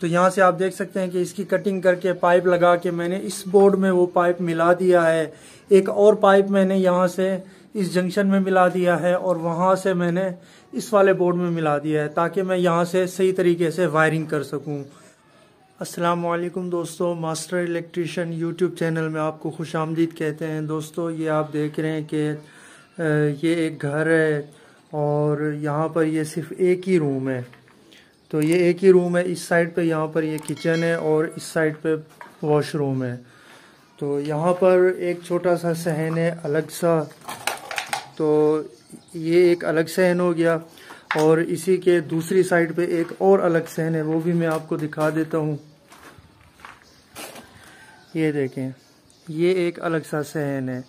तो यहाँ से आप देख सकते हैं कि इसकी कटिंग करके पाइप लगा के मैंने इस बोर्ड में वो पाइप मिला दिया है। एक और पाइप मैंने यहाँ से इस जंक्शन में मिला दिया है और वहाँ से मैंने इस वाले बोर्ड में मिला दिया है ताकि मैं यहाँ से सही तरीके से वायरिंग कर सकूँ। अस्सलाम वालेकुम दोस्तों, मास्टर इलेक्ट्रीशियन यूट्यूब चैनल में आपको खुशामदीद कहते हैं। दोस्तों ये आप देख रहे हैं कि ये एक घर है और यहाँ पर ये सिर्फ एक ही रूम है। तो ये एक ही रूम है, इस साइड पे यहाँ पर ये किचन है और इस साइड पे वॉशरूम है। तो यहाँ पर एक छोटा सा सहन है अलग सा, तो ये एक अलग सहन हो गया और इसी के दूसरी साइड पे एक और अलग सहन है, वो भी मैं आपको दिखा देता हूँ। ये देखें, ये एक अलग सा सहन है।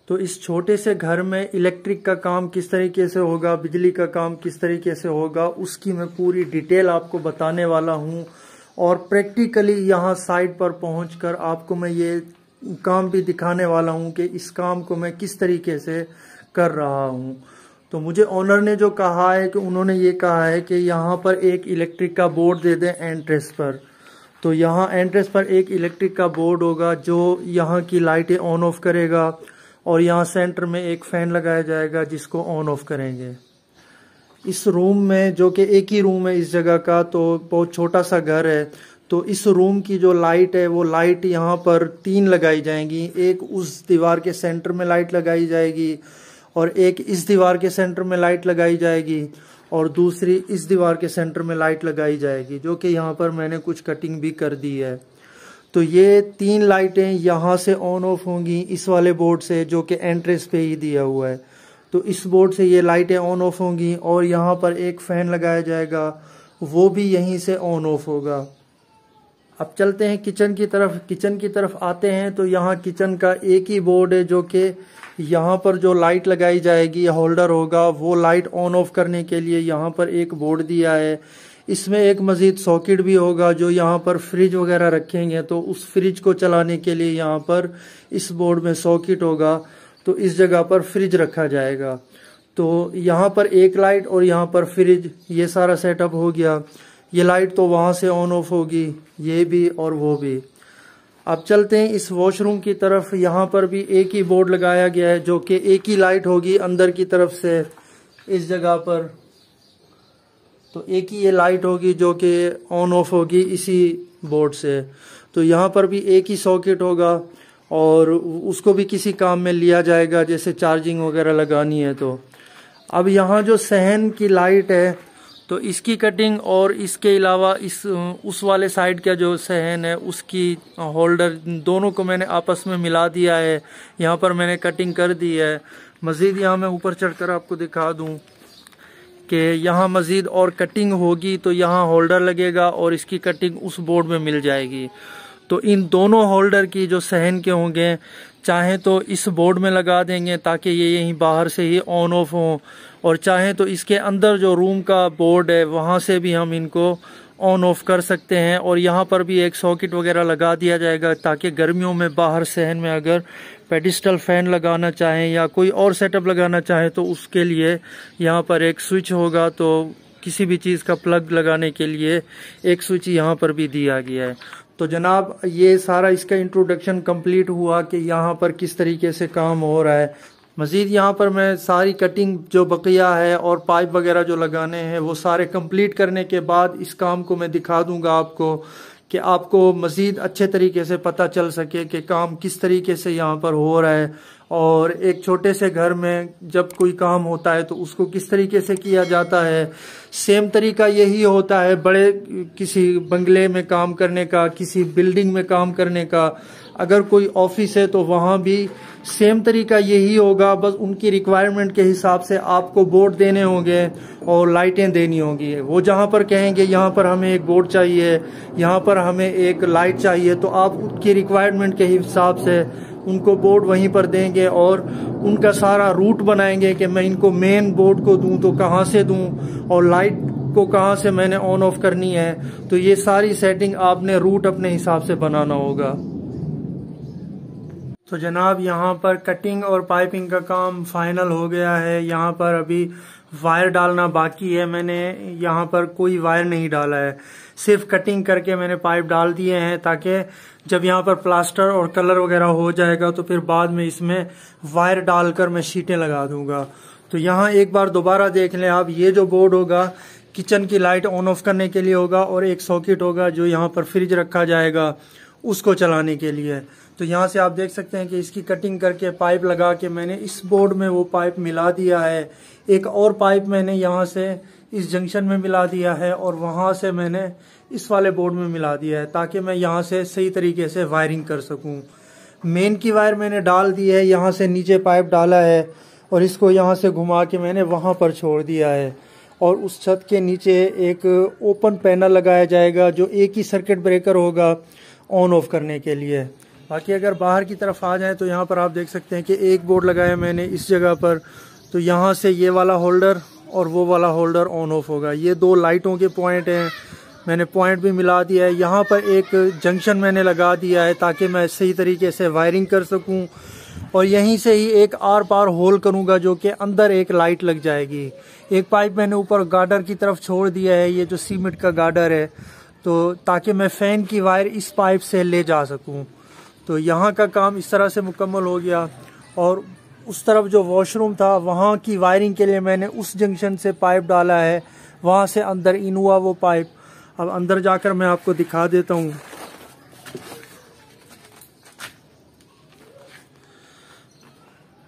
तो इस छोटे से घर में इलेक्ट्रिक का काम किस तरीके से होगा, बिजली का काम किस तरीके से होगा, उसकी मैं पूरी डिटेल आपको बताने वाला हूँ और प्रैक्टिकली यहाँ साइट पर पहुँचकर आपको मैं ये काम भी दिखाने वाला हूँ कि इस काम को मैं किस तरीके से कर रहा हूँ। तो मुझे ओनर ने जो कहा है कि उन्होंने ये कहा है कि यहाँ पर एक इलेक्ट्रिक का बोर्ड दे दें एंट्रेंस पर। तो यहाँ एंट्रेंस पर एक इलेक्ट्रिक का बोर्ड होगा जो यहाँ की लाइटें ऑन ऑफ करेगा और यहाँ सेंटर में एक फैन लगाया जाएगा जिसको ऑन ऑफ करेंगे। इस रूम में, जो कि एक ही रूम है इस जगह का, तो बहुत छोटा सा घर है, तो इस रूम की जो लाइट है वो लाइट यहाँ पर 3 लगाई जाएंगी। एक उस दीवार के सेंटर में लाइट लगाई जाएगी और एक इस दीवार के सेंटर में लाइट लगाई जाएगी और दूसरी इस दीवार के सेंटर में लाइट लगाई जाएगी, जो कि यहाँ पर मैंने कुछ कटिंग भी कर दी है। तो ये 3 लाइटें यहाँ से ऑन ऑफ होंगी इस वाले बोर्ड से, जो कि एंट्रेंस पे ही दिया हुआ है। तो इस बोर्ड से ये लाइटें ऑन ऑफ होंगी और यहाँ पर एक फैन लगाया जाएगा, वो भी यहीं से ऑन ऑफ होगा। अब चलते हैं किचन की तरफ। किचन की तरफ आते हैं तो यहाँ किचन का एक ही बोर्ड है, जो कि यहाँ पर जो लाइट लगाई जाएगी, होल्डर होगा, वो लाइट ऑन ऑफ करने के लिए यहाँ पर एक बोर्ड दिया है। इसमें एक मजीद सॉकेट भी होगा, जो यहाँ पर फ्रिज वगैरह रखेंगे तो उस फ्रिज को चलाने के लिए यहाँ पर इस बोर्ड में सॉकेट होगा, तो इस जगह पर फ्रिज रखा जाएगा। तो यहाँ पर एक लाइट और यहाँ पर फ्रिज, ये सारा सेटअप हो गया। ये लाइट तो वहाँ से ऑन ऑफ होगी, ये भी और वो भी। अब चलते हैं इस वॉशरूम की तरफ। यहाँ पर भी एक ही बोर्ड लगाया गया है, जो कि एक ही लाइट होगी अंदर की तरफ से इस जगह पर। तो एक ही ये लाइट होगी जो कि ऑन ऑफ होगी इसी बोर्ड से। तो यहाँ पर भी एक ही सॉकेट होगा और उसको भी किसी काम में लिया जाएगा, जैसे चार्जिंग वगैरह लगानी है। तो अब यहाँ जो सहन की लाइट है, तो इसकी कटिंग और इसके अलावा उस वाले साइड का जो सहन है उसकी होल्डर, दोनों को मैंने आपस में मिला दिया है। यहाँ पर मैंने कटिंग कर दी है। मज़ीद यहाँ मैं ऊपर चढ़कर आपको दिखा दूँ कि यहाँ मज़ीद और कटिंग होगी, तो यहाँ होल्डर लगेगा और इसकी कटिंग उस बोर्ड में मिल जाएगी। तो इन दोनों होल्डर की जो सहन के होंगे, चाहे तो इस बोर्ड में लगा देंगे ताकि ये यहीं बाहर से ही ऑन ऑफ हों, और चाहे तो इसके अंदर जो रूम का बोर्ड है वहाँ से भी हम इनको ऑन ऑफ कर सकते हैं। और यहाँ पर भी एक सॉकेट वगैरह लगा दिया जाएगा ताकि गर्मियों में बाहर सहन में अगर पेडिस्टल फैन लगाना चाहें या कोई और सेटअप लगाना चाहें तो उसके लिए यहाँ पर एक स्विच होगा। तो किसी भी चीज़ का प्लग लगाने के लिए एक स्विच यहाँ पर भी दिया गया है। तो जनाब ये सारा इसका इंट्रोडक्शन कंप्लीट हुआ कि यहाँ पर किस तरीके से काम हो रहा है। मज़ीद यहाँ पर मैं सारी कटिंग जो बकिया है और पाइप वगैरह जो लगाने हैं वो सारे कंप्लीट करने के बाद इस काम को मैं दिखा दूंगा आपको, कि आपको मज़ीद अच्छे तरीके से पता चल सके कि काम किस तरीके से यहाँ पर हो रहा है। और एक छोटे से घर में जब कोई काम होता है तो उसको किस तरीके से किया जाता है, सेम तरीका यही होता है बड़े किसी बंगले में काम करने का, किसी बिल्डिंग में काम करने का। अगर कोई ऑफिस है तो वहाँ भी सेम तरीका यही होगा, बस उनकी रिक्वायरमेंट के हिसाब से आपको बोर्ड देने होंगे और लाइटें देनी होंगी। वो जहाँ पर कहेंगे यहाँ पर हमें एक बोर्ड चाहिए, यहाँ पर हमें एक लाइट चाहिए, तो आप उनकी रिक्वायरमेंट के हिसाब से उनको बोर्ड वहीं पर देंगे और उनका सारा रूट बनाएंगे कि मैं इनको मेन बोर्ड को दूं तो कहाँ से दूं और लाइट को कहाँ से मैंने ऑन ऑफ करनी है। तो ये सारी सेटिंग आपने रूट अपने हिसाब से बनाना होगा। तो जनाब यहाँ पर कटिंग और पाइपिंग का काम फाइनल हो गया है। यहाँ पर अभी वायर डालना बाकी है। मैंने यहाँ पर कोई वायर नहीं डाला है, सिर्फ कटिंग करके मैंने पाइप डाल दिए हैं, ताकि जब यहाँ पर प्लास्टर और कलर वगैरह हो जाएगा तो फिर बाद में इसमें वायर डालकर मैं शीटें लगा दूंगा। तो यहाँ एक बार दोबारा देख लें आप, ये जो बोर्ड होगा किचन की लाइट ऑन ऑफ करने के लिए होगा, और एक सॉकेट होगा जो यहाँ पर फ्रिज रखा जाएगा उसको चलाने के लिए। तो यहाँ से आप देख सकते हैं कि इसकी कटिंग करके पाइप लगा के मैंने इस बोर्ड में वो पाइप मिला दिया है। एक और पाइप मैंने यहाँ से इस जंक्शन में मिला दिया है, और वहाँ से मैंने इस वाले बोर्ड में मिला दिया है, ताकि मैं यहाँ से सही तरीके से वायरिंग कर सकूँ। मेन की वायर मैंने डाल दी है, यहाँ से नीचे पाइप डाला है, और इसको यहाँ से घुमा के मैंने वहाँ पर छोड़ दिया है। और उस छत के नीचे एक ओपन पैनल लगाया जाएगा, जो एक ही सर्किट ब्रेकर होगा ऑन ऑफ करने के लिए। बाकी अगर बाहर की तरफ आ जाए तो यहाँ पर आप देख सकते हैं कि एक बोर्ड लगाया मैंने इस जगह पर, तो यहाँ से ये वाला होल्डर और वो वाला होल्डर ऑन ऑफ होगा। ये दो लाइटों के पॉइंट हैं, मैंने पॉइंट भी मिला दिया है। यहाँ पर एक जंक्शन मैंने लगा दिया है ताकि मैं सही तरीके से वायरिंग कर सकूँ, और यहीं से ही एक आर पार होल करूँगा जो कि अंदर एक लाइट लग जाएगी। एक पाइप मैंने ऊपर गार्डर की तरफ छोड़ दिया है, ये जो सीमेंट का गार्डर है, तो ताकि मैं फैन की वायर इस पाइप से ले जा सकूँ। तो यहाँ का काम इस तरह से मुकम्मल हो गया। और उस तरफ जो वॉशरूम था वहाँ की वायरिंग के लिए मैंने उस जंक्शन से पाइप डाला है, वहाँ से अंदर इन हुआ वो पाइप। अब अंदर जाकर मैं आपको दिखा देता हूँ।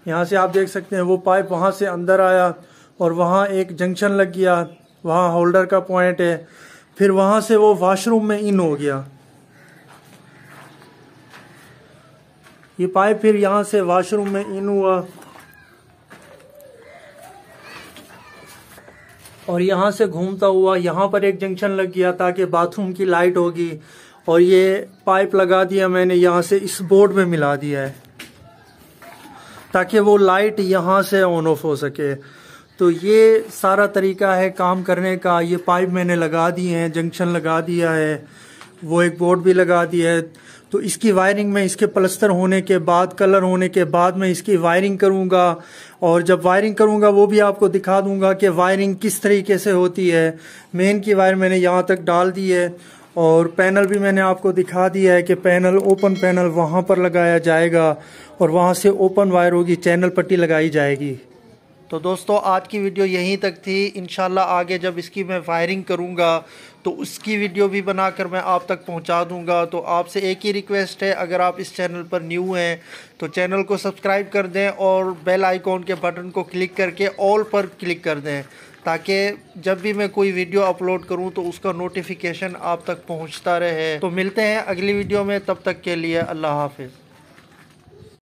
यहाँ से आप देख सकते हैं वो पाइप वहाँ से अंदर आया, और वहाँ एक जंक्शन लग गया, वहाँ होल्डर का पॉइंट है, फिर वहाँ से वो वॉशरूम में इन हो गया। ये पाइप फिर यहाँ से वॉशरूम में इन हुआ, और यहाँ से घूमता हुआ यहाँ पर एक जंक्शन लग गया ताकि बाथरूम की लाइट होगी। और ये पाइप लगा दिया मैंने, यहाँ से इस बोर्ड में मिला दिया है ताकि वो लाइट यहाँ से ऑन ऑफ हो सके। तो ये सारा तरीका है काम करने का। ये पाइप मैंने लगा दिए हैं, जंक्शन लगा दिया है, वो एक बोर्ड भी लगा दिया है। तो इसकी वायरिंग में इसके प्लस्तर होने के बाद, कलर होने के बाद मैं इसकी वायरिंग करूंगा, और जब वायरिंग करूंगा वो भी आपको दिखा दूंगा कि वायरिंग किस तरीके से होती है। मेन की वायर मैंने यहाँ तक डाल दी है, और पैनल भी मैंने आपको दिखा दिया है कि पैनल, ओपन पैनल वहाँ पर लगाया जाएगा, और वहाँ से ओपन वायर होगी, चैनल पट्टी लगाई जाएगी। तो दोस्तों आज की वीडियो यहीं तक थी। इंशाल्लाह आगे जब इसकी मैं वायरिंग करूंगा तो उसकी वीडियो भी बनाकर मैं आप तक पहुंचा दूंगा। तो आपसे एक ही रिक्वेस्ट है, अगर आप इस चैनल पर न्यू हैं तो चैनल को सब्सक्राइब कर दें, और बेल आइकॉन के बटन को क्लिक करके ऑल पर क्लिक कर दें, ताकि जब भी मैं कोई वीडियो अपलोड करूं तो उसका नोटिफिकेशन आप तक पहुंचता रहे। तो मिलते हैं अगली वीडियो में, तब तक के लिए अल्लाह हाफिज़।